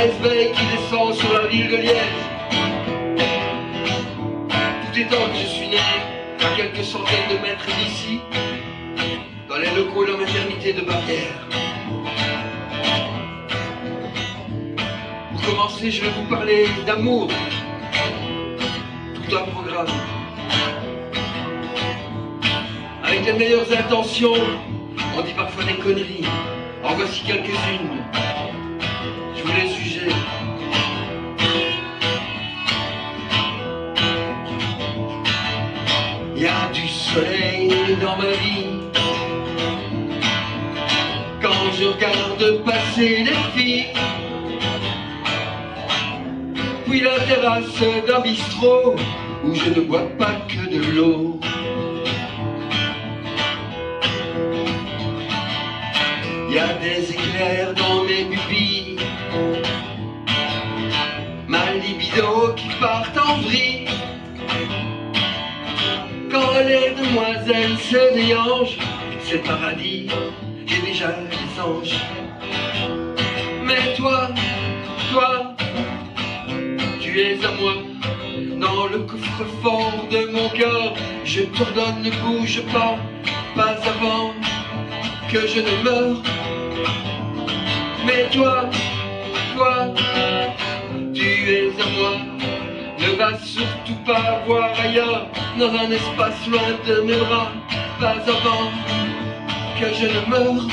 l'iceberg qui descend sur la ville de Liège. Tout étant que je suis né à quelques centaines de mètres d'ici, dans les locaux de la maternité de Barrière. Pour commencer, je vais vous parler d'amour, tout un programme. Avec les meilleures intentions, on dit parfois des conneries. En voici quelques-unes. Je vous les juger. Il y a du soleil dans ma vie. Quand je regarde passer les filles, puis la terrasse d'un bistrot où je ne bois pas que de l'eau. Il y a des éclairs dans mes pupilles, ma libido qui part en vrille. Quand les demoiselles se déhanchent, c'est paradis, j'ai déjà les anges. Mais toi, tu es à moi, dans le coffre-fort de mon cœur. Je t'ordonne, ne bouge pas avant que je ne meure. Mais toi, tu es à moi. Ne va surtout pas voir ailleurs, dans un espace loin de mes bras, pas avant que je ne meure.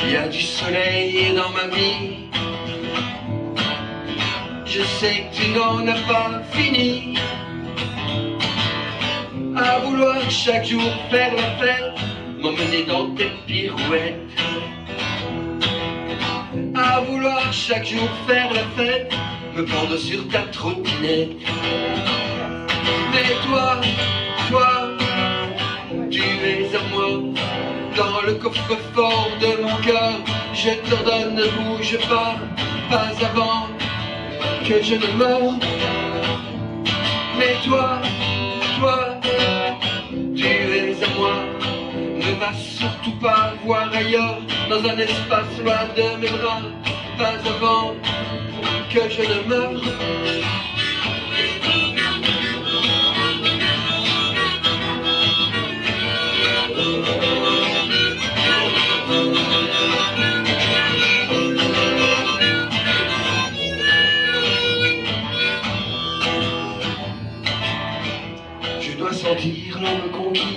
Il y a du soleil dans ma vie. Je sais que tu n'en as pas fini à vouloir chaque jour faire la fête, m'emmener dans tes pirouettes. À vouloir chaque jour faire la fête, me pendre sur ta trottinette. Mais toi, tu es à moi, dans le coffre-fort de mon cœur. Je t'ordonne, ne bouge pas avant que je ne meure. Mais toi, tu es à moi. Ne va surtout pas voir ailleurs, dans un espace loin de mes bras, pas avant que je ne meure. Je dois sentir l'homme conquis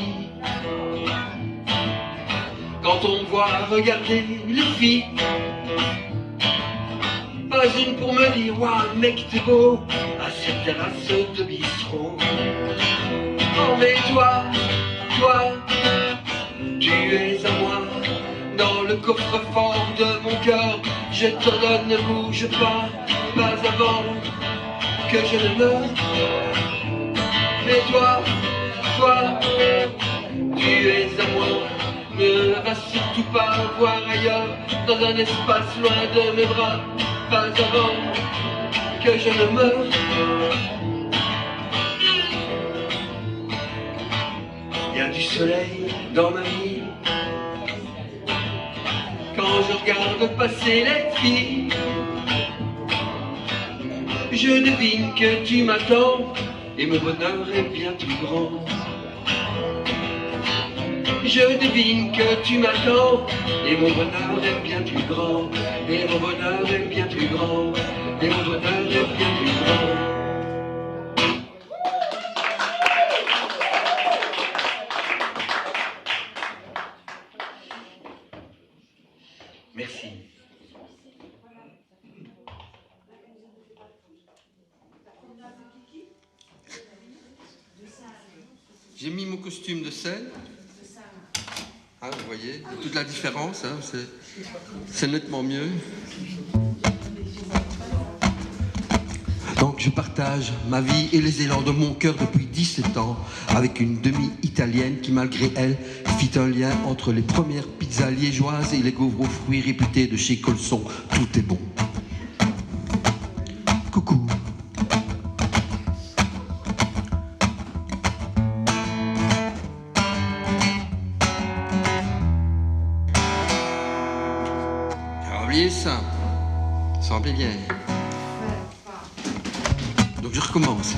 quand on me voit regarder les filles. Pas une pour me dire, waouh mec t'es beau, à cette terrasse de bistrot. Oh mais toi, tu es à moi, dans le coffre-fort de mon cœur. Je t'ordonne, ne bouge pas avant que je ne meure. Mais toi, tu es à moi. Ne va surtout pas voir ailleurs, dans un espace loin de mes bras, pas avant que je ne meure. Il y a du soleil dans ma vie. Quand je regarde passer les filles, je devine que tu m'attends et mon bonheur est bien plus grand. Je devine que tu m'attends et mon bonheur est bien plus grand. Et mon bonheur est bien plus grand. Et mon bonheur est bien plus grand. Merci. J'ai mis mon costume de scène. Ah, vous voyez, toute la différence, hein, c'est nettement mieux. Donc je partage ma vie et les élans de mon cœur depuis 17 ans avec une demi-italienne qui malgré elle fit un lien entre les premières pizzas liégeoises et les gaufres aux fruits réputés de chez Colson. Tout est bon. Coucou. ça semblait bien. Donc je recommence.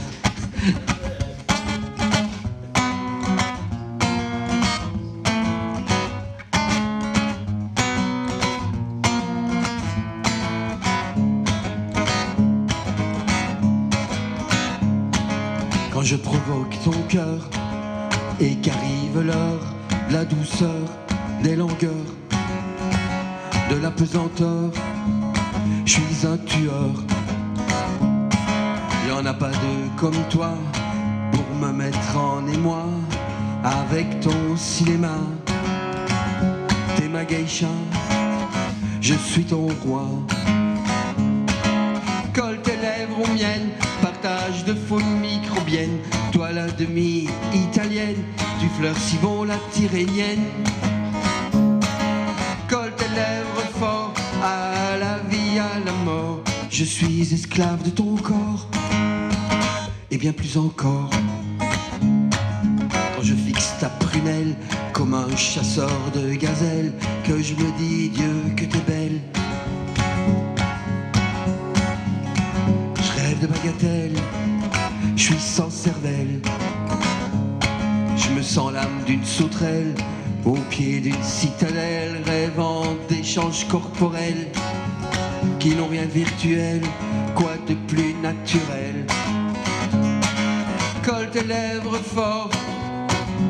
Quand je provoque ton cœur et qu'arrive l'heure de la douceur, des langueurs, de la pesanteur, je suis un tueur. Y en a pas deux comme toi pour me mettre en émoi avec ton cinéma. T'es ma geisha, je suis ton roi. Colle tes lèvres aux miennes, partage de faunes microbiennes. Toi la demi-italienne, tu fleurs si bon la tyrénienne. Colle tes lèvres fort à la vie, à la mort. Je suis esclave de ton corps, et bien plus encore. Quand je fixe ta prunelle comme un chasseur de gazelles, que je me dis Dieu que t'es belle. Je rêve de bagatelle, je suis sans cervelle. Je me sens l'âme d'une sauterelle au pied d'une citadelle, rêvant d'échanges corporels qui n'ont rien de virtuel, quoi de plus naturel. Colle tes lèvres fort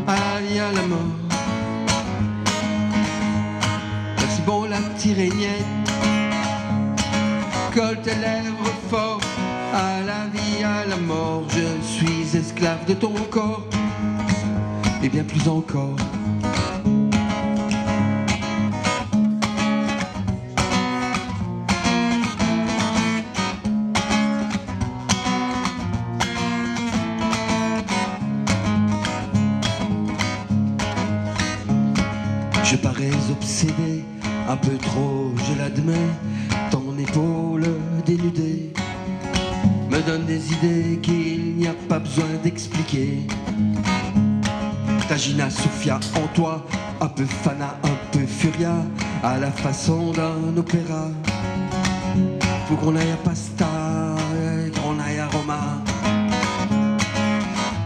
à la vie, à la mort. Merci bon la tyrénienne. Colle tes lèvres fort à la vie, à la mort. Je suis esclave de ton corps, et bien plus encore. Je parais obsédé, un peu trop, je l'admets. Ton épaule dénudée me donne des idées qu'il n'y a pas besoin d'expliquer. Ta Gina Sophia en toi, un peu Fana, un peu Furia, à la façon d'un opéra. Faut qu'on aille à Pasta, qu'on aille à Roma.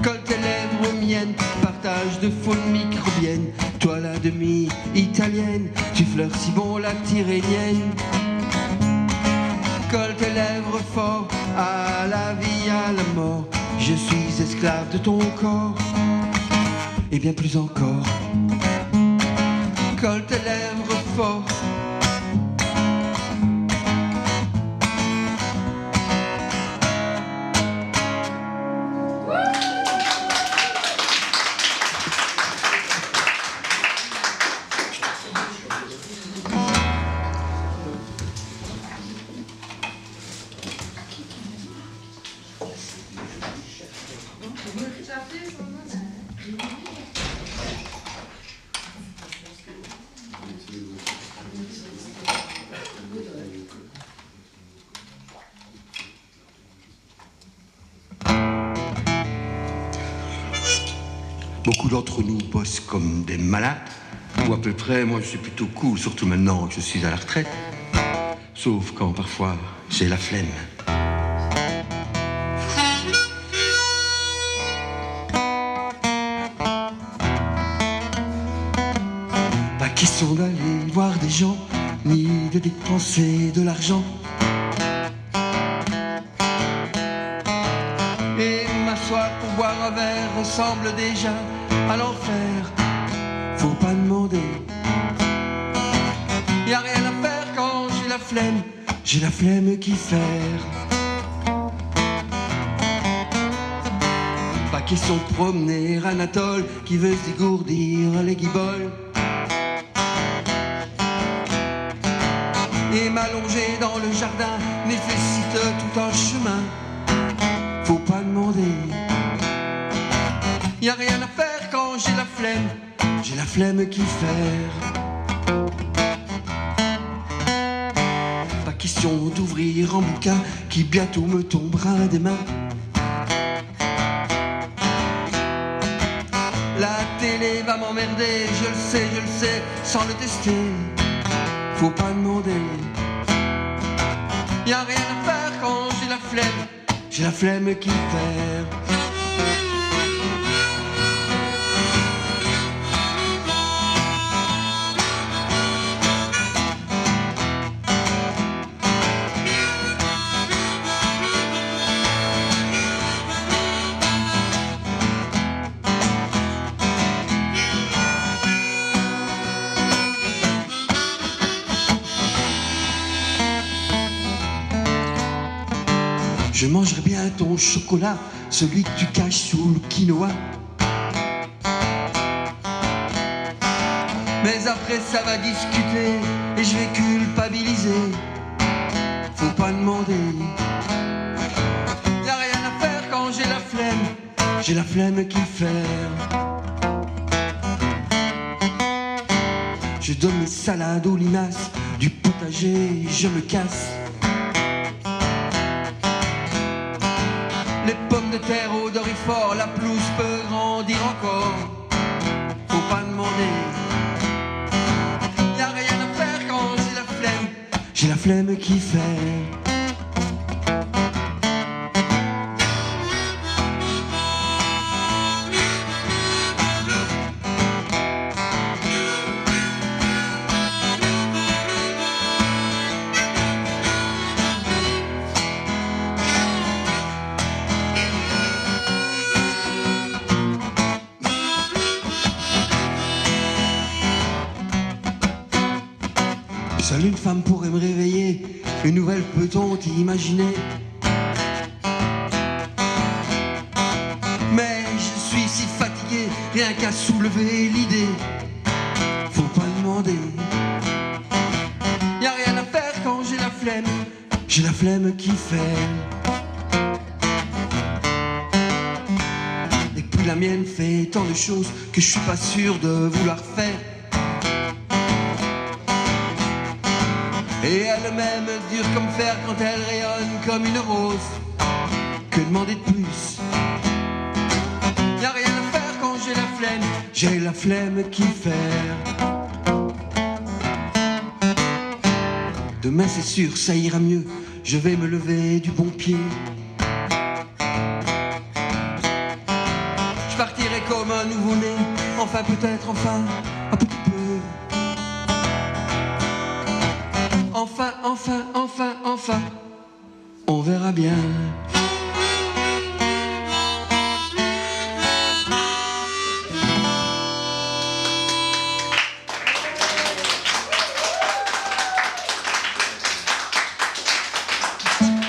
Colle tes lèvres aux miennes, partage de faunes microbiennes. Toi la demi-italienne, tu fleurs si bon la tyrénienne. Colle tes lèvres fort à la vie, à la mort. Je suis esclave de ton corps, et bien plus encore. Colle tes lèvres fort. Beaucoup d'entre nous bossent comme des malades, ou à peu près. Moi je suis plutôt cool, surtout maintenant que je suis à la retraite. Sauf quand parfois j'ai la flemme. Pas question d'aller voir des gens, ni de dépenser de l'argent. Et m'asseoir pour boire un verre ressemble déjà à l'enfer. Faut pas demander. Y a rien à faire quand j'ai la flemme. J'ai la flemme qui faire. Pas question de promener Anatole qui veut se dégourdir les guiboles. Et m'allonger dans le jardin nécessite tout un chemin. Faut pas demander. Y a rien à faire quand j'ai la flemme. J'ai la flemme qui faire. Pas question d'ouvrir un bouquin qui bientôt me tombera des mains. La télé va m'emmerder, je le sais, sans le tester. Faut pas demander. Y a rien à faire quand j'ai la flemme qui fait. Je mangerai bien ton chocolat, celui que tu caches sous le quinoa. Mais après ça va discuter et je vais culpabiliser. Faut pas demander. Y'a rien à faire quand j'ai la flemme qui fait. Je donne mes salades aux limaces, du potager, je me casse. Les pommes de terre au dorifort, la pelouse peut grandir encore. Faut pas demander. Y a rien à faire quand j'ai la flemme qui fait. Seule une femme pourrait me réveiller, une nouvelle peut-on imaginer. Mais je suis si fatigué, rien qu'à soulever l'idée. Faut pas demander. Y a rien à faire quand j'ai la flemme qui fait. Et puis la mienne fait tant de choses que je suis pas sûr de vouloir faire. Et elle-même dure comme fer quand elle rayonne comme une rose. Que demander de plus? Y a rien à faire quand j'ai la flemme qui fait. Demain c'est sûr, ça ira mieux, je vais me lever du bon pied. Je partirai comme un nouveau-né, enfin peut-être, enfin un petit peu. Enfin, on verra bien.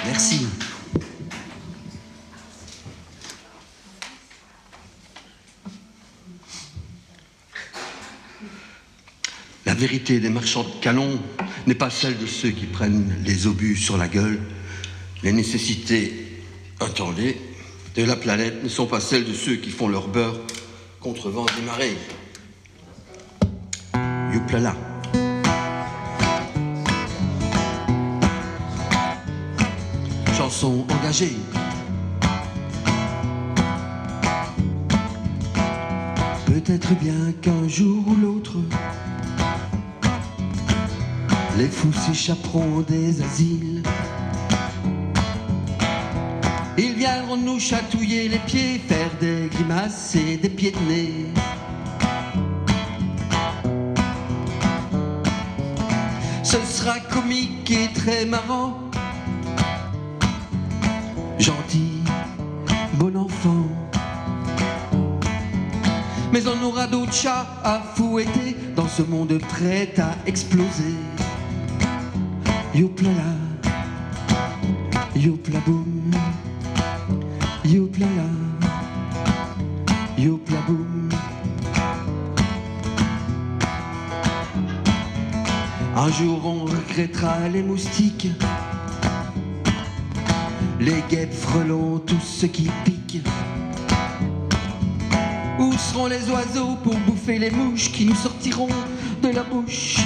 Merci. La vérité des marchands de canons n'est pas celle de ceux qui prennent les obus sur la gueule. Les nécessités, attendez, de la planète ne sont pas celles de ceux qui font leur beurre contre vents et marées. Youplala. Chanson engagée. Peut-être bien qu'un jour ou l'autre, les fous s'échapperont des asiles. Ils viendront nous chatouiller les pieds, faire des grimaces et des pieds de nez. Ce sera comique et très marrant. Gentil, bon enfant. Mais on aura d'autres chats à fouetter dans ce monde prêt à exploser. Youplala, youpla boum, youplala, youpla boum. Un jour on regrettera les moustiques, les guêpes, frelons, tout ce qui pique. Où seront les oiseaux pour bouffer les mouches qui nous sortiront de la bouche?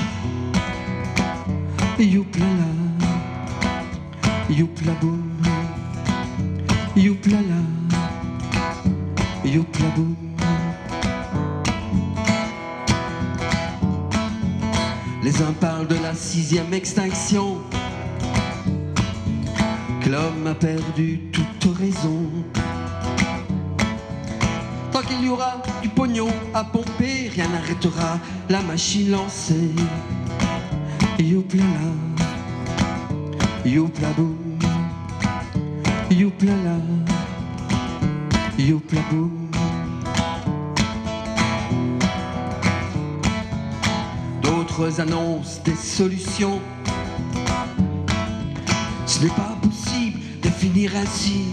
Youplala, youpla boum, youplala, youpla boum. Les uns parlent de la 6e extinction, l'homme a perdu toute raison. Tant qu'il y aura du pognon à pomper, rien n'arrêtera la machine lancée. Youplala, youpla boum, youplala, youpla boum. D'autres annoncent des solutions. Ce n'est pas possible de finir ainsi,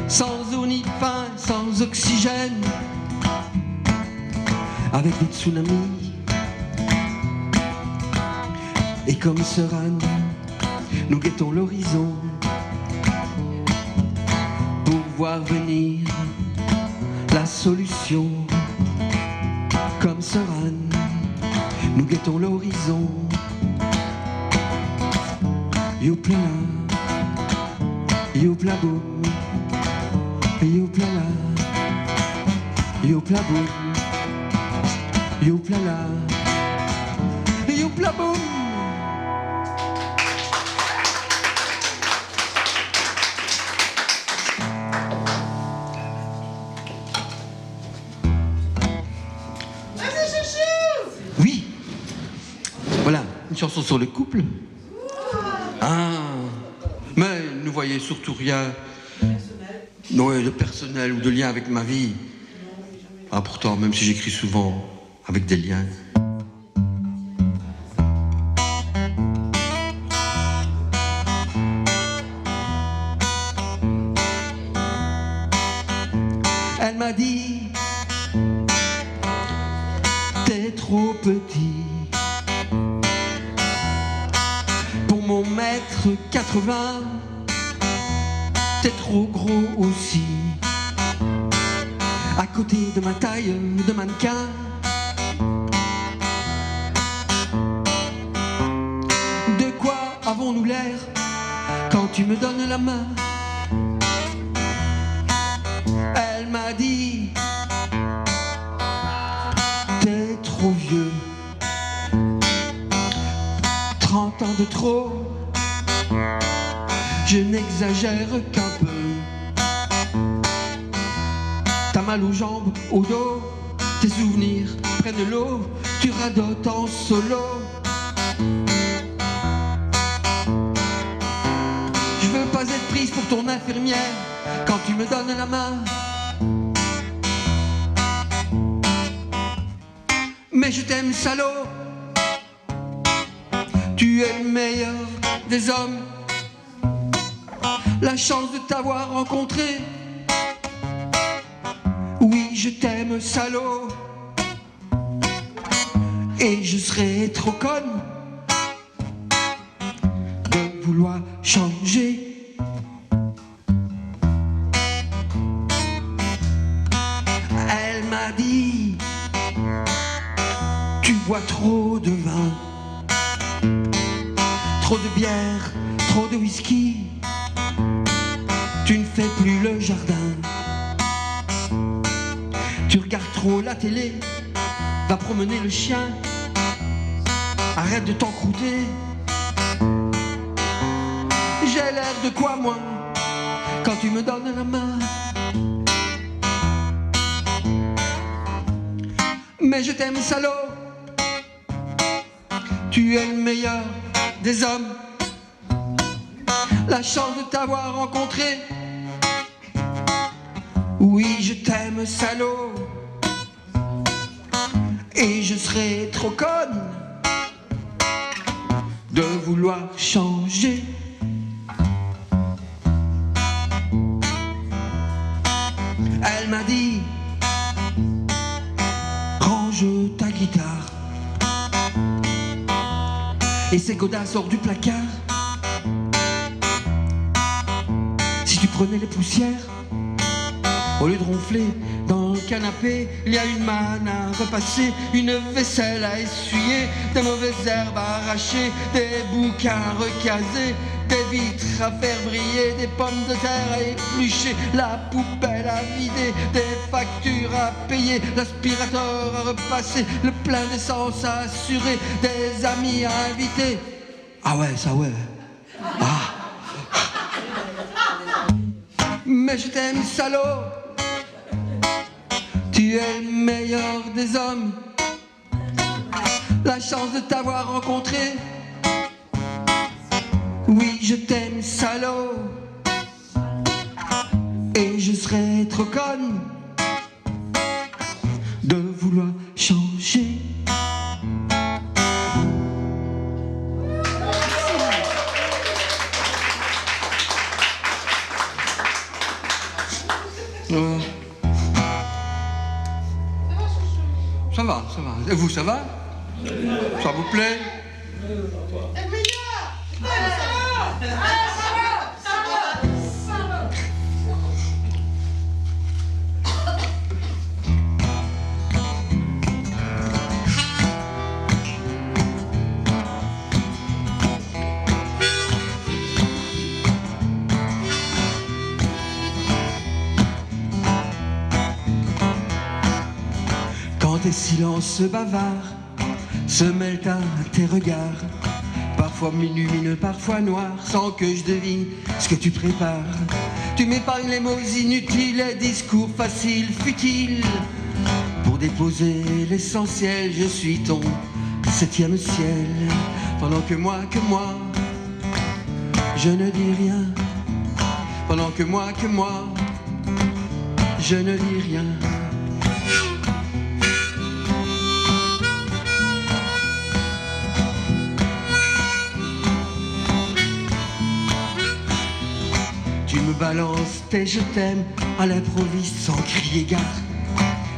sans eau ni pain, sans oxygène, avec des tsunamis. Et comme Seran, nous guettons l'horizon pour voir venir la solution. Comme Seran, nous guettons l'horizon. Youplala, youpla boum, youplala, youpla boum, youplala, youpla boum. Oui, voilà, une chanson sur le couple. Ah, mais ne voyez surtout rien de personnel ou de lien avec ma vie. Ah, pourtant, même si j'écris souvent avec des liens. Elle m'a dit, t'es trop petit pour mon mètre 80, t'es trop gros aussi. À côté de ma taille de mannequin, de quoi avons-nous l'air quand tu me donnes la main? Elle m'a dit, t'es trop vieux, 30 ans de trop, je n'exagère qu'un peu. T'as mal aux jambes, au dos, tes souvenirs prennent l'eau, tu radotes en solo. Je veux pas être prise pour ton infirmière quand tu me donnes la main. Mais je t'aime, salaud, tu es le meilleur des hommes. La chance de t'avoir rencontré. Oui, je t'aime, salaud, et je serais trop conne de vouloir changer. Elle m'a dit, tu bois trop de vin, trop de bière, trop de whisky, tu ne fais plus le jardin. Tu regardes trop la télé, va promener le chien, arrête de t'encrouter. J'ai l'air de quoi moi, quand tu me donnes la main? Mais je t'aime, salaud, tu es le meilleur des hommes. La chance de t'avoir rencontré. Oui, je t'aime, salaud, et je serais trop conne de vouloir changer. Elle m'a dit, range ta guitare et ces godasses hors du placard. Si tu prenais les poussières, au lieu de ronfler dans le canapé, il y a une manne à repasser, une vaisselle à essuyer, des mauvaises herbes à arracher, des bouquins recasés, des vitres à faire briller, des pommes de terre à éplucher, la poubelle à vider, des factures à payer, l'aspirateur à repasser, le plein d'essence à assurer, des amis à inviter. Ah ouais, ça ouais. Ah. mais je t'aime salaud. Tu es le meilleur des hommes. La chance de t'avoir rencontré. Oui, je t'aime salaud. Et je serais trop conne de vouloir changer. Ça va, ça va. Et vous, ça va? Ça vous plaît? Quand tes silences bavards se mêlent à tes regards, parfois lumineux, parfois noirs, sans que je devine ce que tu prépares. Tu m'épargnes les mots inutiles, les discours faciles, futiles. Pour déposer l'essentiel, je suis ton 7e ciel. Pendant que moi, je ne dis rien. Pendant que moi, je ne dis rien. Tu me balances tes je t'aime à l'improviste sans crier gare.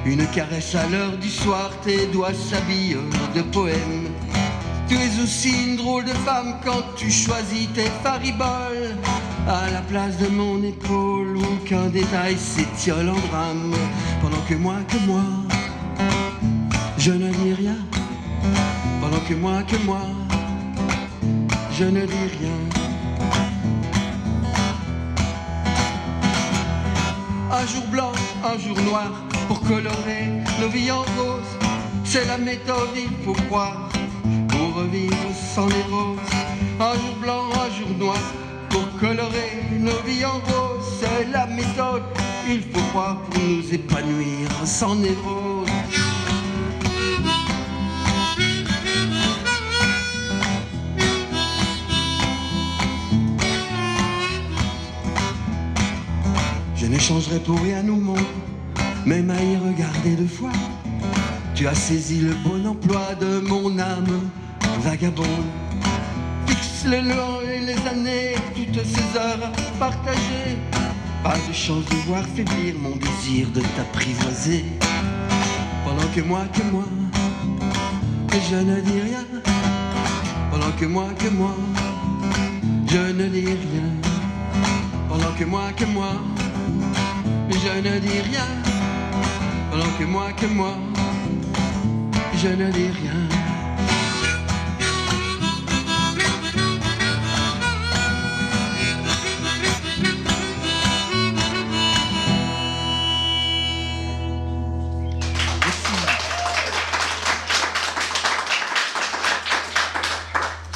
Une caresse à l'heure du soir, tes doigts s'habillent de poèmes. Tu es aussi une drôle de femme quand tu choisis tes fariboles. À la place de mon épaule, aucun détail s'étiole en drame. Pendant que moi, je ne dis rien. Pendant que moi, je ne dis rien. Un jour blanc, un jour noir, pour colorer nos vies en rose. C'est la méthode, il faut croire, pour revivre sans les roses. Un jour blanc, un jour noir, pour colorer nos vies en rose. C'est la méthode, il faut croire, pour nous épanouir sans névrose. Je n'échangerai pour rien au monde, même à y regarder 2 fois. Tu as saisi le bon emploi de mon âme vagabonde. Fixe le long et les années, toutes ces heures partagées. Pas de chance de voir faiblir mon désir de t'apprivoiser. Pendant que moi, je ne dis rien. Pendant que moi, je ne dis rien. Pendant que moi, je ne dis rien. Pendant que moi, je ne dis rien.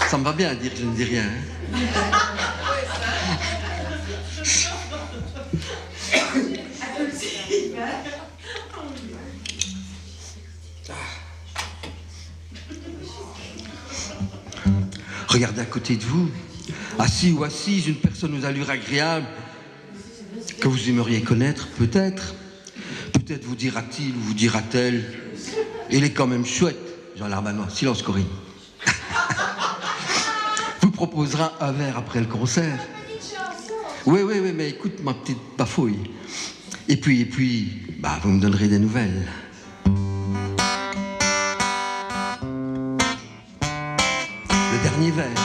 Ça me va bien dire que je ne dis rien. Regardez à côté de vous, assis ou assise, une personne aux allures agréables que vous aimeriez connaître, peut-être. Peut-être vous dira-t-il ou vous dira-t-elle, il est quand même chouette, Jean Larbanois. Silence, Corinne. Vous proposera un verre après le concert. Oui, mais écoute ma petite bafouille. Et puis, vous me donnerez des nouvelles. Le dernier verre.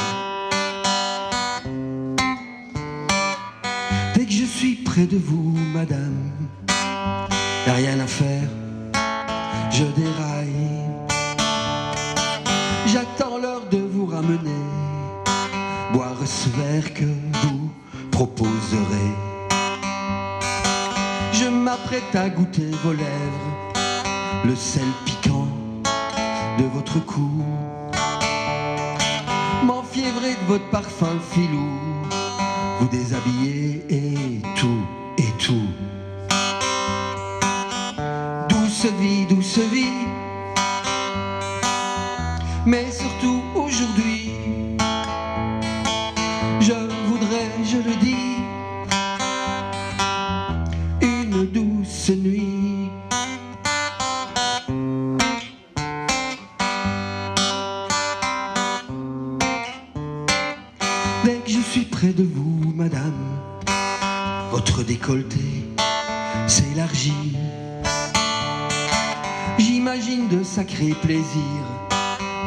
Dès que je suis près de vous, madame, y'a rien à faire, je déraille. J'attends l'heure de vous ramener, boire ce verre que vous proposerez. Je m'apprête à goûter vos lèvres, le sel piquant de votre cou, m'enfiévrer de votre parfum filou, vous déshabiller et tout, douce vie. Mais surtout aujourd'hui, je voudrais, je le dis, une douce nuit. Dès que je suis près de vous, madame, votre décolleté s'élargit. J'imagine de sacrés plaisirs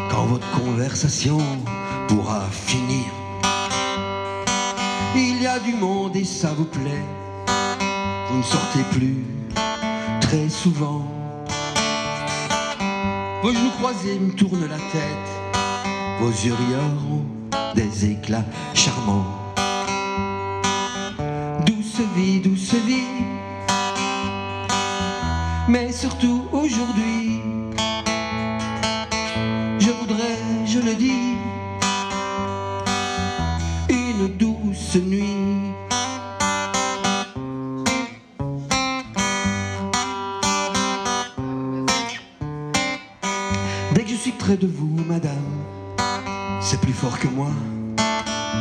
quand votre conversation pourra finir. Il y a du monde et ça vous plaît, vous ne sortez plus très souvent. Vos genoux croisés me tournent la tête, vos yeux rieurs ont des éclats charmants. Douce vie, mais surtout aujourd'hui, je voudrais, je le dis, une douce nuit. Dès que je suis près de vous, madame, c'est plus fort que moi,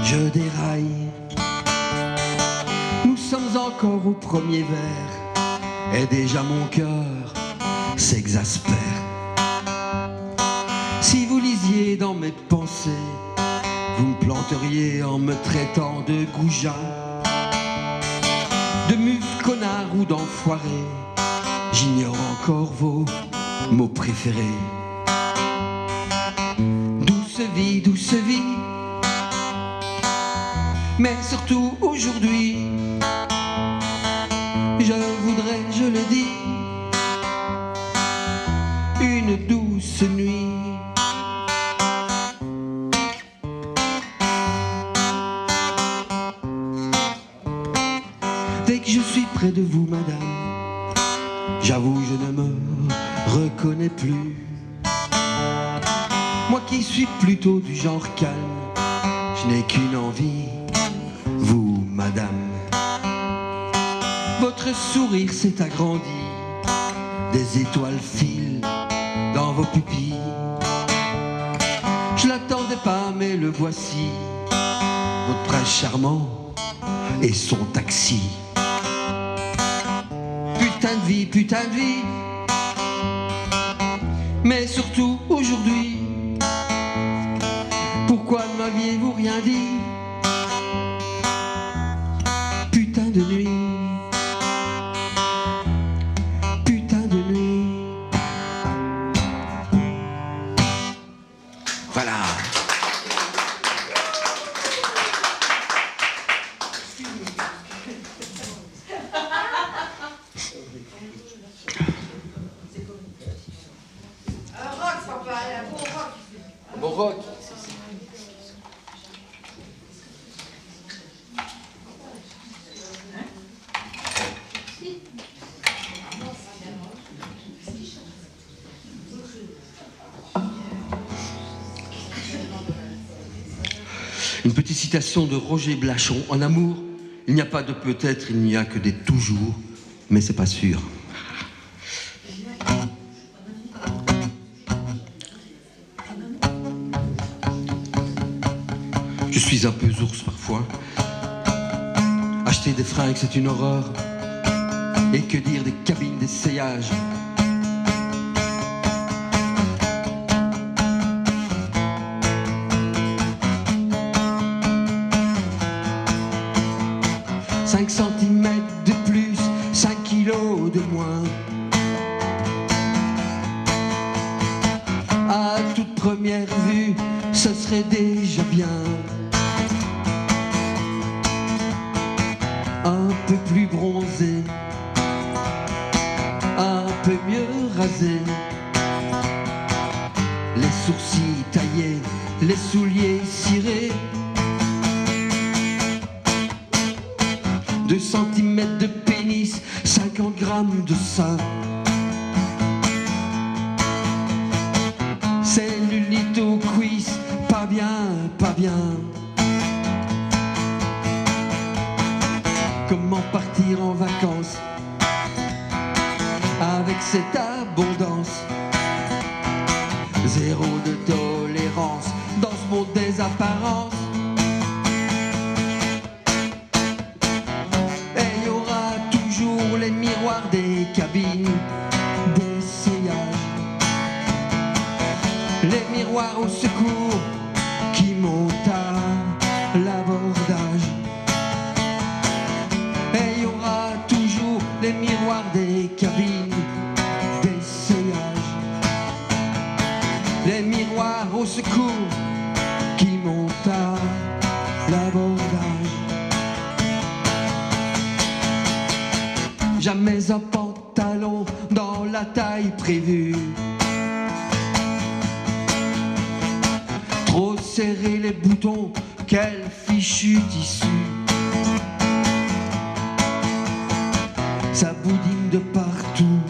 je déraille. Nous sommes encore au premier verre, et déjà mon cœur s'exaspère. Si vous lisiez dans mes pensées, vous me planteriez en me traitant de goujat, de mufle, connard ou d'enfoiré. J'ignore encore vos mots préférés. Douce vie, mais surtout aujourd'hui, je voudrais, je le dis, une douce nuit. Dès que je suis près de vous, madame, j'avoue, je ne me reconnais plus. Moi qui suis plutôt du genre calme, je n'ai qu'une envie, vous, madame. Votre sourire s'est agrandi, des étoiles filent dans vos pupilles. Je l'attendais pas, mais le voici, votre prince charmant et son taxi. Putain de vie, mais surtout aujourd'hui, pourquoi ne m'aviez-vous rien dit? Putain de nuit, putain de nuit. Voilà. Rock, papa, un bon rock. Bon rock. Une petite citation de Roger Blachon. En amour, il n'y a pas de peut-être, il n'y a que des toujours, mais c'est pas sûr. Je suis un peu ours parfois. Acheter des fringues, c'est une horreur. Et que dire des cabines d'essayage? De plus, 5 kilos de moins. À toute première vue, ce serait déjà bien. Un peu plus bronzé, un peu mieux rasé, les sourcils taillés, les souliers cirés. 2 centimètres de pénis, 50 grammes de sein. Cellulite aux cuisses, pas bien, pas bien. Comment partir en vacances avec cet l'abondance. Zéro de tolérance dans ce monde des apparences. Et il y aura toujours les miroirs des cabines d'essayage. Les miroirs au secours qui montent à l'abordage. Et il y aura toujours les miroirs des cabines d'essayage. Les miroirs au secours qui montent à l'abordage. Jamais un pantalon dans la taille prévue. Trop serrer les boutons, quel fichu tissu. Ça boudine de partout.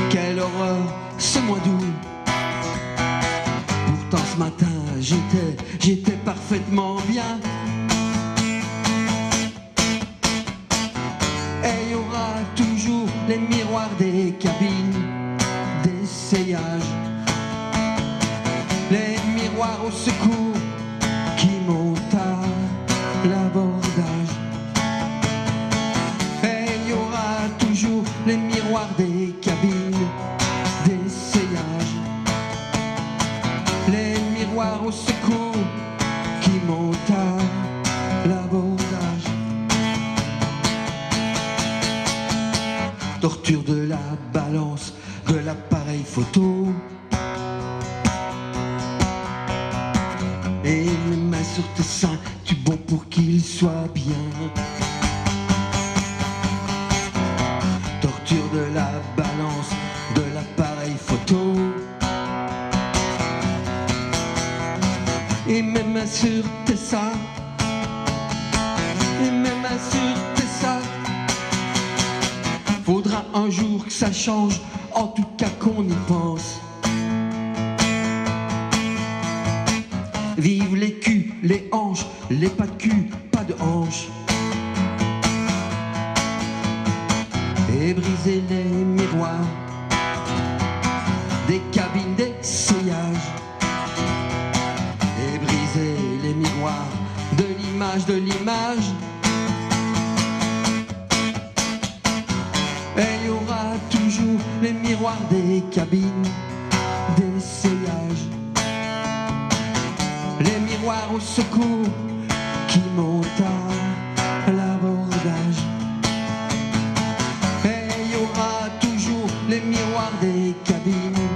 Quelle horreur, ce mois d'août. Pourtant ce matin j'étais parfaitement bien. Et il y aura toujours les miroirs des cabines d'essayage. Les miroirs au secours qui montent à l'abordage. Et il y aura toujours les miroirs des cabines d'essayage. Les miroirs au secours qui montent à l'abordage. Torture de la balance de l'appareil photo. Et mes mains sur tes seins, tu bon pour qu'ils soient bien. Torture de la balance de l'appareil photo. Et mes mains sur tes seins. Et mes mains sur tes seins. Faudra un jour que ça change, en tout cas qu'on y pense. Vive les culs, les hanches, les pas de cul, pas de hanches. Et briser les miroirs des cabines d'essayage. Et briser les miroirs de l'image, de l'image. Et il y aura toujours les miroirs des cabines d'essayage. Les miroirs au secours qui montent à l'abordage. Et il y aura toujours les miroirs des cabines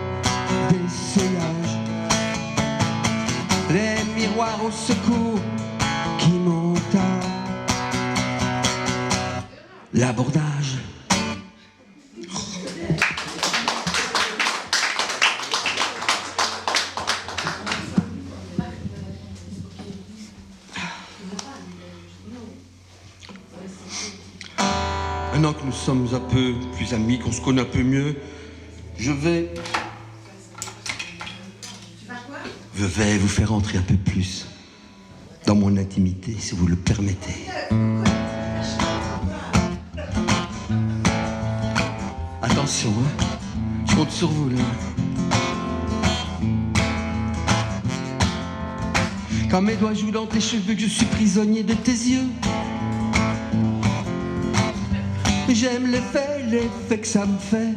d'essayage. Les miroirs au secours qui montent à l'abordage. Maintenant que nous sommes un peu plus amis, qu'on se connaît un peu mieux, je vais vous faire entrer un peu plus dans mon intimité, si vous le permettez. Attention, hein, je compte sur vous, là. Quand mes doigts jouent dans tes cheveux, que je suis prisonnier de tes yeux. J'aime l'effet que ça me fait.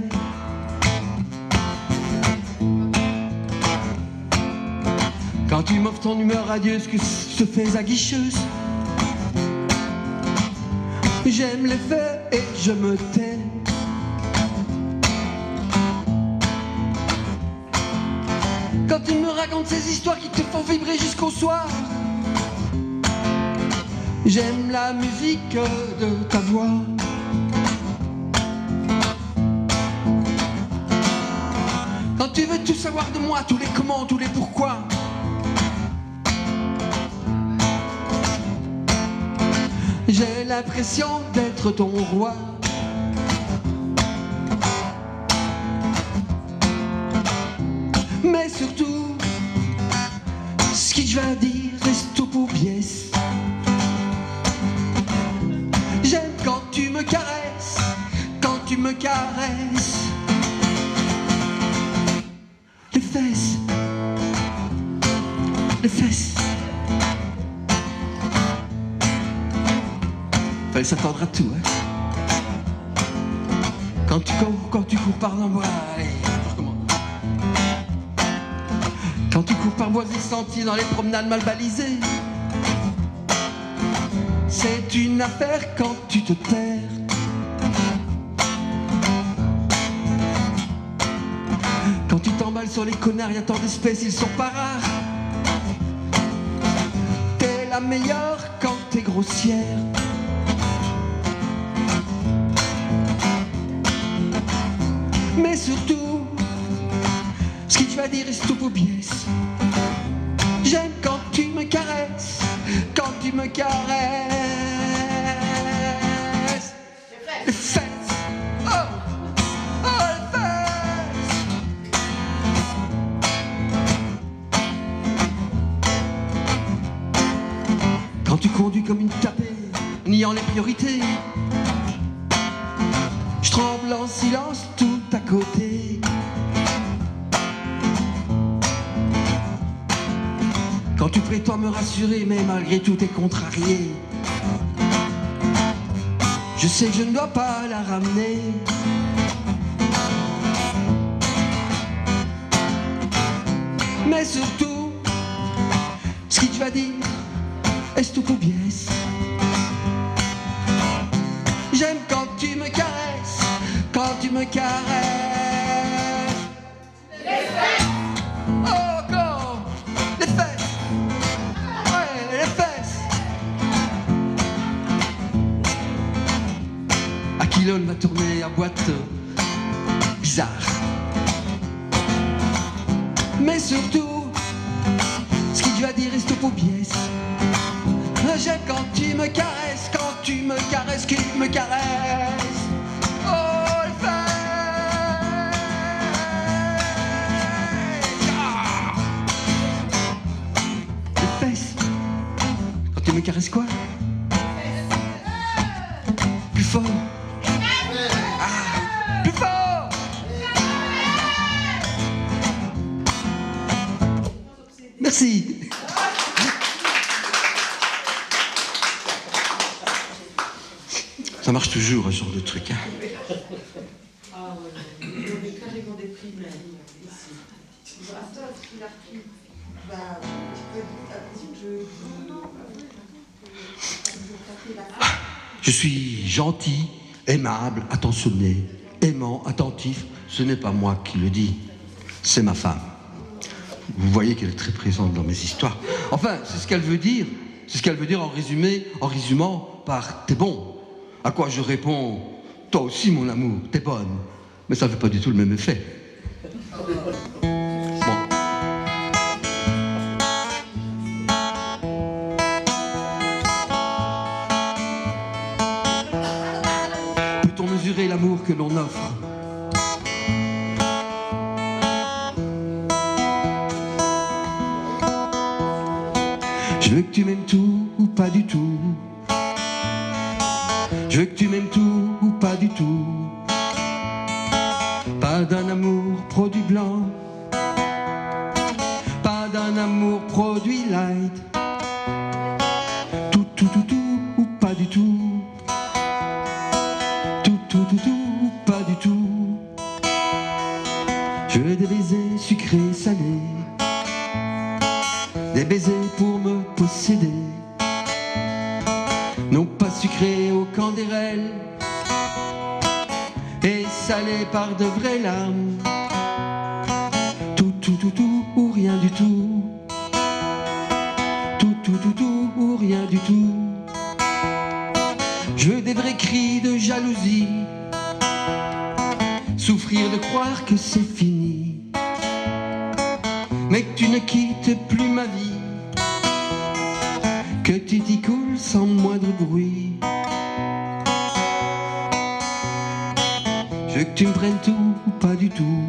Quand tu m'offres ton humeur radieuse que se fait aguicheuse. J'aime l'effet et je me tais. Quand tu me racontes ces histoires qui te font vibrer jusqu'au soir. J'aime la musique de ta voix. Quand tu veux tout savoir de moi, tous les comment, tous les pourquoi. J'ai l'impression d'être ton roi. Mais surtout, ce que je vais dire reste tout pour pièce. J'aime quand tu me caresses, quand tu me caresses. fesses. Fallait s'attendre à tout, hein. Quand tu cours par l'embois, allez, je recommence. Quand tu cours par bois et sentiers dans les promenades mal balisées, c'est une affaire quand tu te perds. Quand tu t'emballes sur les connards, y a tant d'espèces, ils sont pas rares. T'es la meilleure quand t'es grossière. Mais surtout, ce que tu vas dire est tout pour pièce. J'aime quand tu me caresses, quand tu me caresses. Les fesses, oh, oh les fesses. Quand tu conduis comme une tapée, niant les priorités, je tremble en silence tout à côté. Quand tu prétends me rassurer, mais malgré tout t'es contrarié. Je sais que je ne dois pas la ramener. Mais surtout, ce que tu vas dire est tout pour biais. J'aime quand tu me caresses, quand tu me caresses. Les fesses. Oh, encore les fesses. Ouais, les fesses. Aquilone m'a tourné à boîte bizarre. Mais surtout, ce qu'il doit dire est tout pour biais. J'aime quand tu me caresses, quand tu me caresses, qui me caresse. Oh, les fesses. Ah. Les fesses. Quand tu me caresses quoi? Plus fort. Ah, plus fort. Merci. Ça marche toujours, ce genre de truc. Hein. Ah ouais, on est carrément déprimé ici. Attends, ce qu'il a pris. Bah, tu peux dire ta musique, Je suis gentil, aimable, attentionné, aimant, attentif. Ce n'est pas moi qui le dis, c'est ma femme. Vous voyez qu'elle est très présente dans mes histoires. Enfin, c'est ce qu'elle veut dire. C'est ce qu'elle veut dire en résumant par « t'es bon ». À quoi je réponds « toi aussi mon amour, t'es bonne ». Mais ça ne fait pas du tout le même effet. Bon. Peut-on mesurer l'amour que l'on offre ? Je veux que tu m'aimes tout ou pas du tout. Je veux que tu m'aimes tout ou pas du tout. Pas d'un amour produit blanc, pas d'un amour produit light. Tout ou pas du tout. Tout ou pas du tout. Je veux des baisers sucrés salés, des baisers pour me posséder. Non pas sucrés aux candérelles et salés par de vraies larmes. Tout ou rien du tout. Tout ou rien du tout. Je veux des vrais cris de jalousie, souffrir de croire que c'est fini, mais que tu ne quittes plus ma vie, que tu t'y coules sans moindre bruit. Je veux que tu me prennes tout ou pas du tout.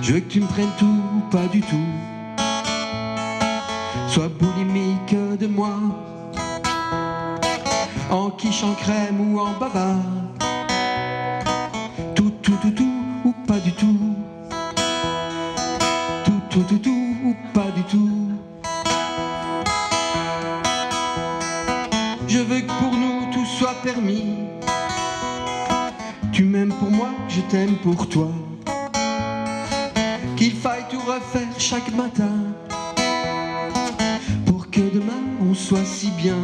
Je veux que tu me prennes tout ou pas du tout. Sois boulimique de moi, en quiche, en crème ou en baba. Tout ou pas du tout. Tout ou pas du tout. t'aime pour toi, qu'il faille tout refaire chaque matin pour que demain on soit si bien.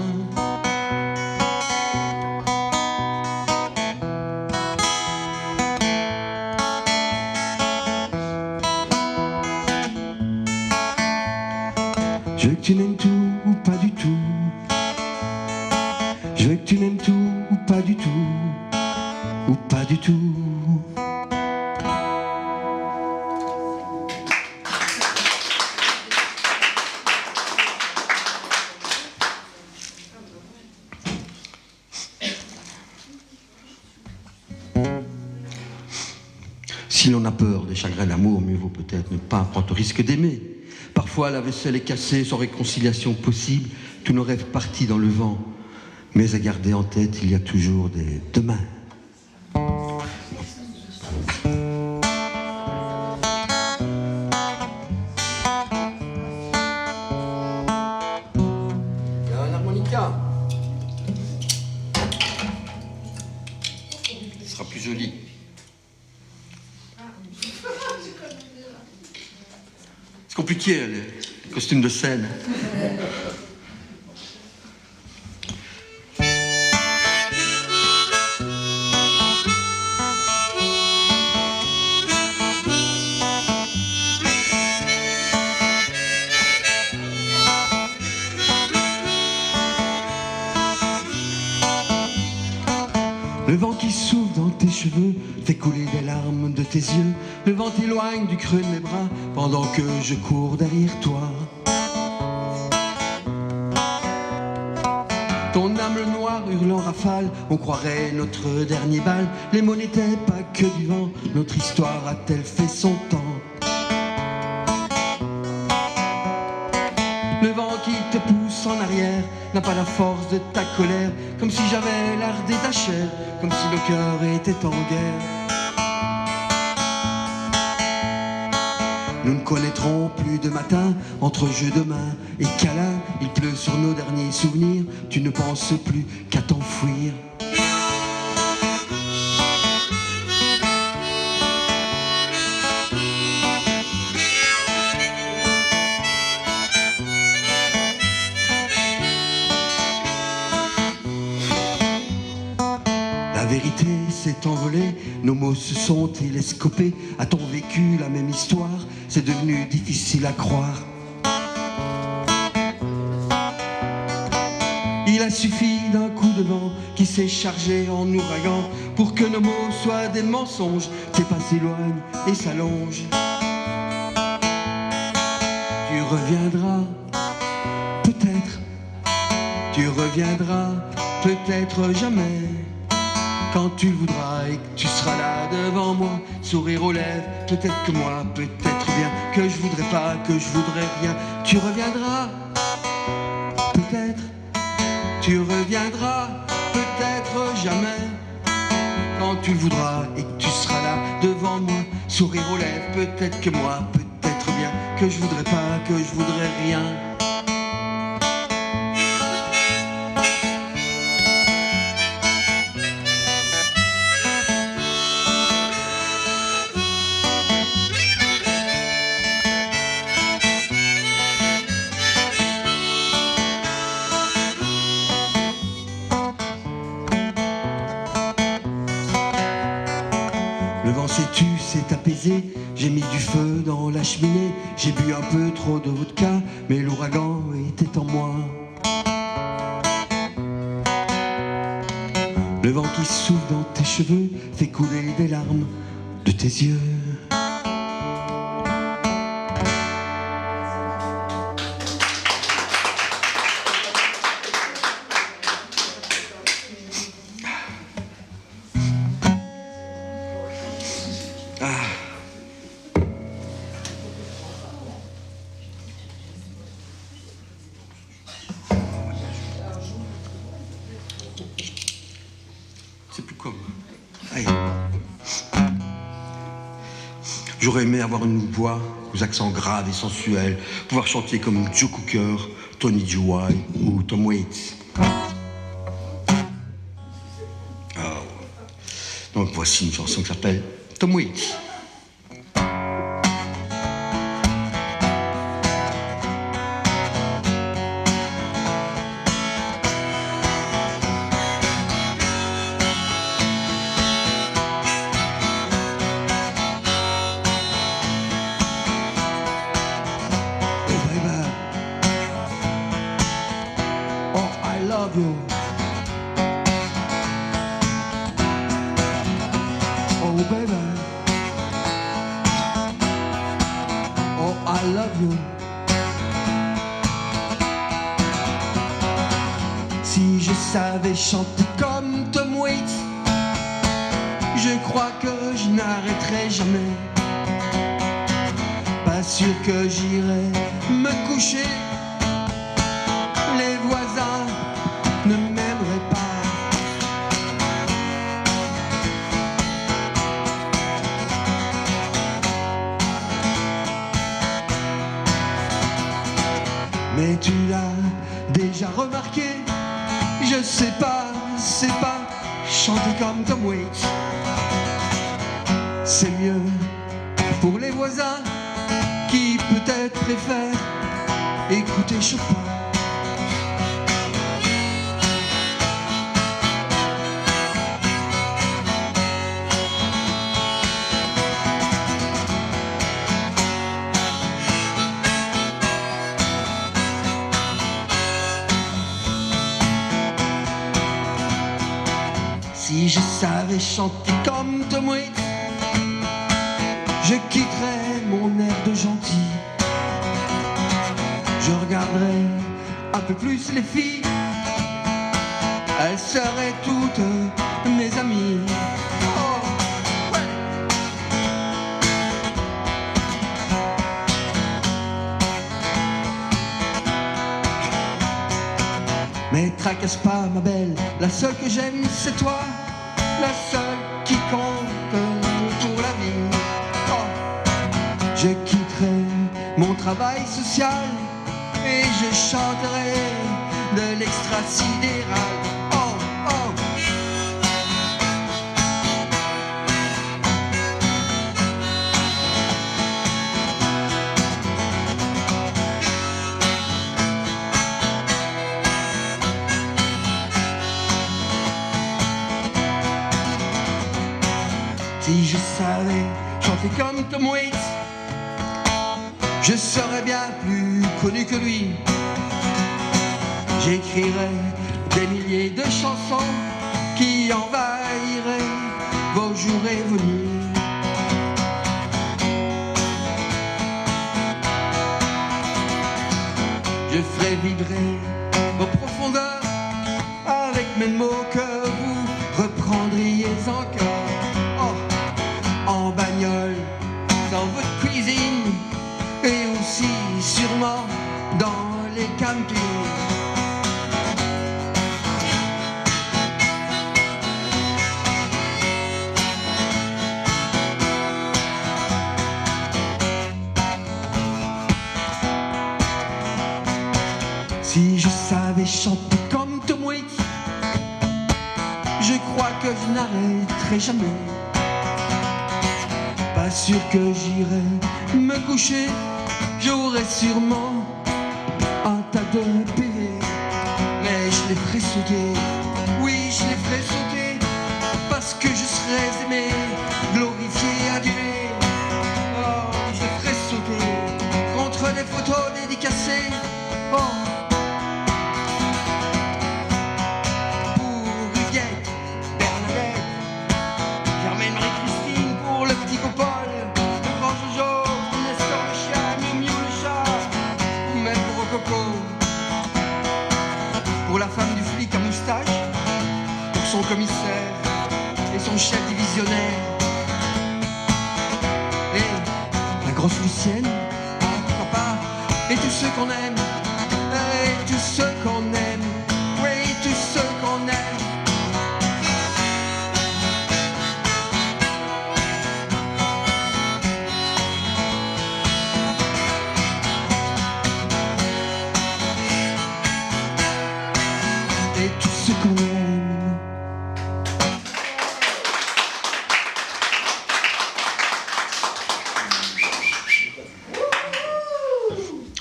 Je veux que tu n'aimes tout ou pas du tout. Je veux que tu n'aimes tout ou pas du tout. Ou pas du tout. Si l'on a peur des chagrins d'amour, mieux vaut peut-être ne pas prendre le risque d'aimer. Parfois la vaisselle est cassée, sans réconciliation possible, tous nos rêves partis dans le vent. Mais à garder en tête, il y a toujours des demain. Il y a un harmonica. Ce sera plus joli. C'est compliqué, les costumes de scène. Le vent qui souffle dans tes cheveux fait couler des larmes de tes yeux. Le vent t'éloigne du creux de mes bras pendant que je cours derrière toi. Ton âme le noir hurle en rafale, on croirait notre dernier bal. Les mots n'étaient pas que du vent, notre histoire a-t-elle fait son temps? Le vent qui te pousse en arrière n'a pas la force de ta colère, comme si j'avais lardé ta chair, comme si nos cœurs étaient en guerre. Nous ne connaîtrons plus de matin, entre jeux de main et câlins. Il pleut sur nos derniers souvenirs, tu ne penses plus qu'à t'enfuir. La vérité s'est envolée, nos mots se sont télescopés. A-t-on vécu la même histoire? C'est devenu difficile à croire. Il a suffi d'un coup de vent qui s'est chargé en ouragan pour que nos mots soient des mensonges. Tes pas s'éloignent et s'allongent. Tu reviendras, peut-être. Tu reviendras, peut-être jamais. Quand tu le voudras et que tu seras là devant moi, sourire aux lèvres, peut-être que moi, peut-être bien, que je voudrais pas, que je voudrais rien. Tu reviendras, peut-être, tu reviendras, peut-être jamais. Quand tu le voudras et que tu seras là devant moi, sourire aux lèvres, peut-être que moi, peut-être bien, que je voudrais pas, que je voudrais rien. Le vent s'est tu, s'est apaisé, j'ai mis du feu dans la cheminée, j'ai bu un peu trop de vodka, mais l'ouragan était en moi. Le vent qui souffle dans tes cheveux fait couler des larmes de tes yeux. C'est plus comme. Allez. J'aurais aimé avoir une voix aux accents graves et sensuels, pouvoir chanter comme Joe Cooker, Tony Joy ou Tom Waits. Oh. Donc voici une chanson qui s'appelle Tom Waits. Oh baby, oh I love you. Si je savais chanter comme Tom Waits, je crois que je n'arrêterai jamais. Pas sûr que j'irai me coucher, les voisins ne m'aimeraient pas. Mais tu l'as déjà remarqué, je sais pas chanter comme Tom Waits. C'est mieux pour les voisins qui peut-être préfèrent écouter Chopin. Si je savais chanter comme Tom Waits, je quitterais mon air de gentil. Je regarderais un peu plus les filles, elles seraient toutes mes amies. Oh, ouais. Mais tracasse pas ma belle, la seule que j'aime c'est toi, la seule qui compte pour la vie. Oh. Je quitterai mon travail social et je chanterai de l'extra sidéral. Oh, oh. Si je savais chanter comme Tom Waits, je serais bien plus connu que lui. J'écrirais des milliers de chansons qui envahiraient vos jours et vos nuits. Je ferais vibrer vos profondeurs avec mes mots que vous reprendriez encore. En bagnole, dans votre cuisine et aussi sûrement dans les campings. Si je savais chanter comme Tom Waits, je crois que je n'arrêterai jamais. Pas sûr que j'irai me coucher, j'aurai sûrement un tas de PV, mais je les ferai sauter, oui je les ferai sauter, parce que je serai aimé, glorifié, adulé. Oh, je les ferai sauter contre des photos dédicacées. Oh. Pour la femme du flic à moustache, pour son commissaire et son chef divisionnaire, et la grosse Lucienne, pourquoi pas, et tous ceux qu'on aime, et tous ceux qu'on aime, oui, tous ceux qu'on aime. Et tout ce qu'on aime.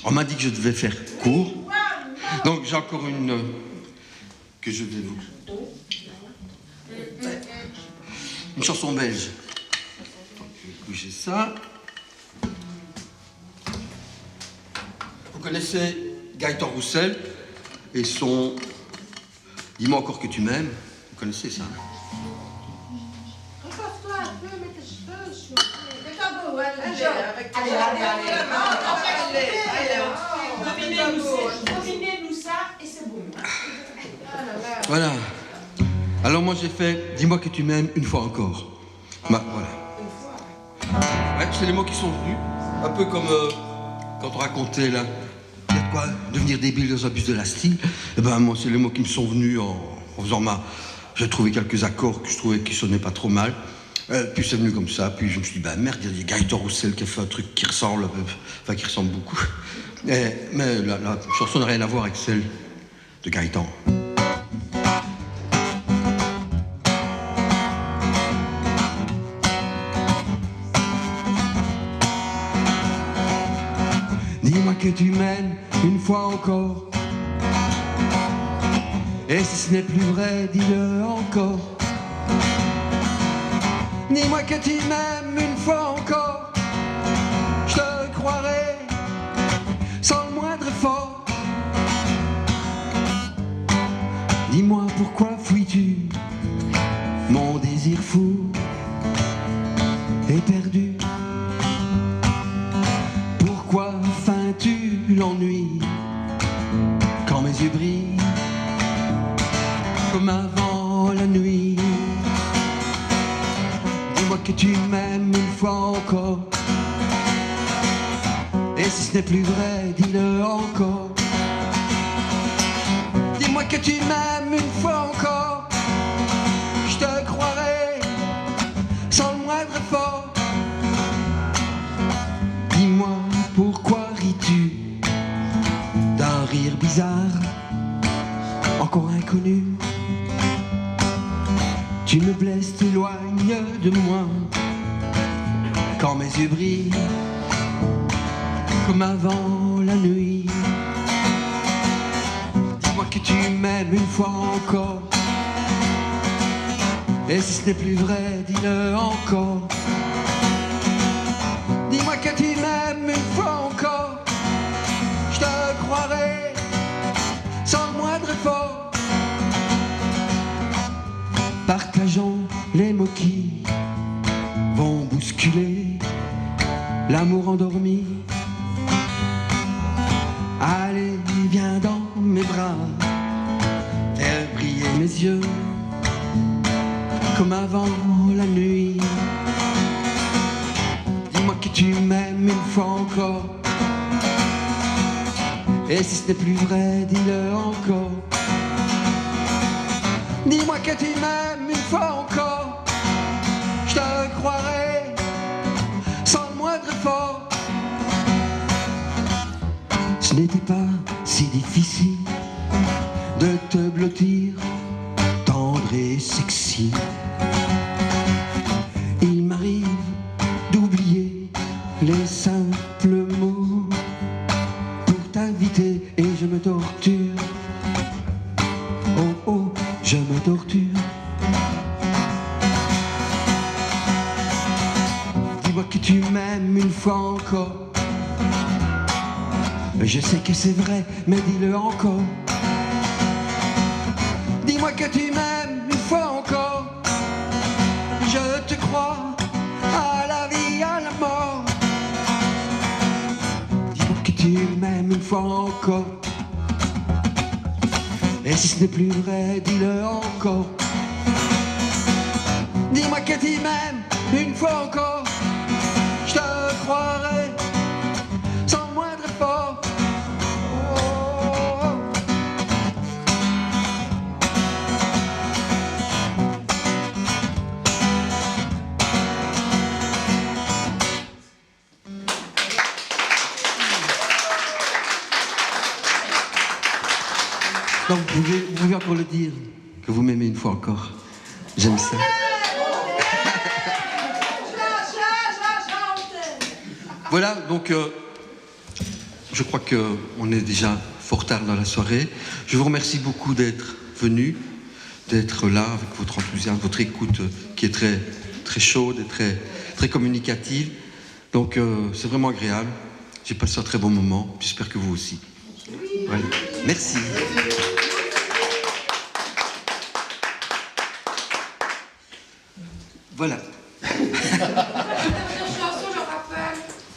On m'a dit que je devais faire court. Donc j'ai encore une que je vais vous... Une chanson belge. Bougez ça. Vous connaissez Gaëtan Roussel et son Dis-moi encore que tu m'aimes. Vous connaissez ça? Repose-toi un peu, mets tes cheveux sur... Devinez-nous ça et c'est bon. Voilà. Alors moi j'ai fait Dis-moi que tu m'aimes une fois encore. Bah, voilà. Ouais, c'est les mots qui sont venus. Un peu comme quand on racontait là. Il y a de quoi devenir débile dans un bus de la style. Et ben moi c'est les mots qui me sont venus en faisant ma... J'ai trouvé quelques accords que je trouvais qui sonnaient pas trop mal. Puis c'est venu comme ça. Puis je me suis dit bah merde, il y a Gaëtan Roussel qui a fait un truc qui ressemble, enfin qui ressemble beaucoup. Mais la chanson n'a rien à voir avec celle de Gaëtan. Dis-moi que tu m'aimes une fois encore. Et si ce n'est plus vrai, dis-le encore. Dis-moi que tu m'aimes une fois encore. Je te croirai sans le moindre effort. Dis-moi pourquoi fuis-tu mon désir fou et perdu. Pourquoi feins-tu l'ennui quand mes yeux brillent comme avant la nuit? Dis-moi que tu m'aimes une fois encore. Et si ce n'est plus vrai, dis-le encore. Dis-moi que tu m'aimes une fois encore. Je te croirai sans le moindre effort. Dis-moi pourquoi ris-tu d'un rire bizarre, encore inconnu. Tu me blesses, t'éloignes de moi quand mes yeux brillent comme avant la nuit. Dis-moi que tu m'aimes une fois encore. Et si ce n'est plus vrai, dis-le encore. Dis-moi que tu m'aimes une fois encore. Je te croirai sans le moindre effort. Partageons les mots qui vont bousculer l'amour endormi. Allez, viens dans mes bras, faire briller mes yeux comme avant la nuit. Dis-moi que tu m'aimes une fois encore. Et si ce n'est plus vrai, dis-le encore. Dis-moi que tu m'aimes une fois encore. Je te croirai sans le moindre effort. Ce n'était pas si difficile de te blottir, tendre et sexy. Il m'arrive d'oublier les simples mots pour t'inviter et je me torture. Oh oh, je me torture. Dis-moi que tu m'aimes une fois encore. Je sais que c'est vrai, mais dis-le encore. Dis-moi que tu m'aimes une fois encore. Je te crois à la vie, à la mort. Dis-moi que tu m'aimes une fois encore. Et si ce n'est plus vrai, dis-le encore. Dis-moi que tu m'aimes une fois encore. Je te croirai sans le moindre effort. Donc vous pouvez encore le dire, que vous m'aimez une fois encore. J'aime ça. Voilà, donc je crois qu'on est déjà fort tard dans la soirée. Je vous remercie beaucoup d'être venus, d'être là avec votre enthousiasme, votre écoute qui est très, très chaude et très, très communicative. Donc c'est vraiment agréable. J'ai passé un très bon moment. J'espère que vous aussi. Voilà. Merci. Voilà.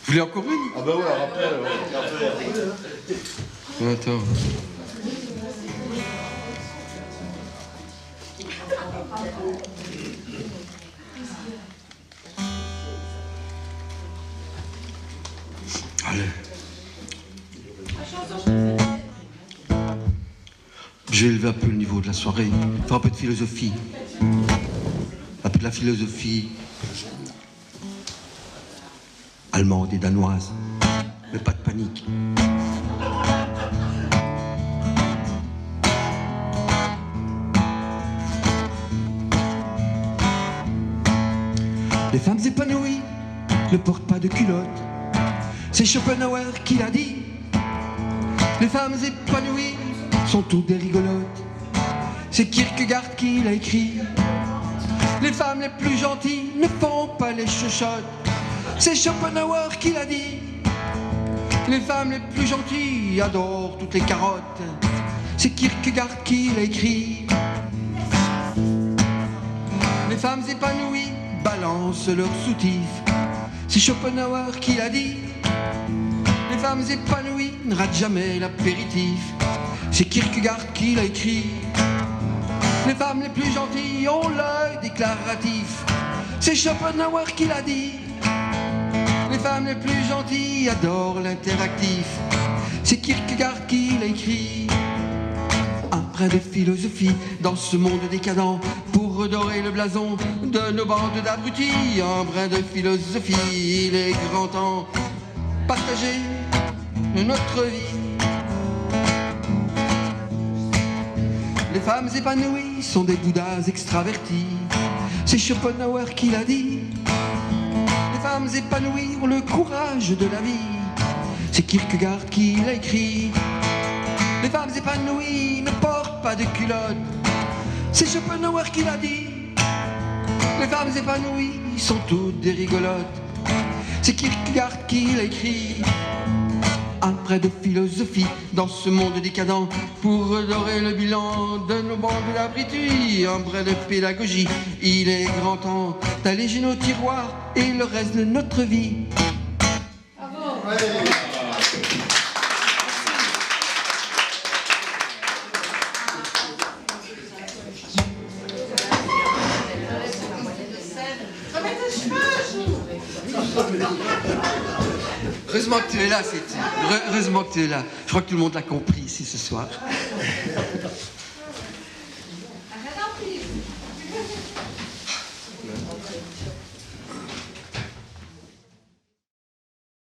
Vous voulez encore une? Ah bah ouais, rappel. Ouais. Attends. Allez. J'ai élevé un peu le niveau de la soirée. Faire un peu de philosophie. Un peu de la philosophie allemande et danoise. Mais pas de panique. Les femmes épanouies ne portent pas de culotte. C'est Schopenhauer qui l'a dit. Les femmes épanouies sont toutes des rigolotes. C'est Kierkegaard qui l'a écrit. Les femmes les plus gentilles ne font pas les chuchotes. C'est Schopenhauer qui l'a dit. Les femmes les plus gentilles adorent toutes les carottes. C'est Kierkegaard qui l'a écrit. Les femmes épanouies balancent leurs soutifs. C'est Schopenhauer qui l'a dit. Les femmes épanouies ne ratent jamais l'apéritif. C'est Kierkegaard qui l'a écrit. Les femmes les plus gentilles ont l'œil déclaratif. C'est Schopenhauer qui l'a dit. Les femmes les plus gentilles adorent l'interactif. C'est Kierkegaard qui l'a écrit. Un brin de philosophie dans ce monde décadent pour redorer le blason de nos bandes d'abrutis. Un brin de philosophie, il est grand temps partager notre vie. Les femmes épanouies sont des bouddhas extravertis. C'est Schopenhauer qui l'a dit. Les femmes épanouies ont le courage de la vie. C'est Kierkegaard qui l'a écrit. Les femmes épanouies ne portent pas de culottes. C'est Schopenhauer qui l'a dit. Les femmes épanouies sont toutes des rigolotes. C'est Kierkegaard qui l'a écrit. Un brin de philosophie dans ce monde décadent pour redorer le bilan de nos bandes d'abrutis. Un brin de pédagogie, il est grand temps d'alléger nos tiroirs et le reste de notre vie. Heureusement que tu es là, heureusement que tu es là. Je crois que tout le monde l'a compris ici ce soir.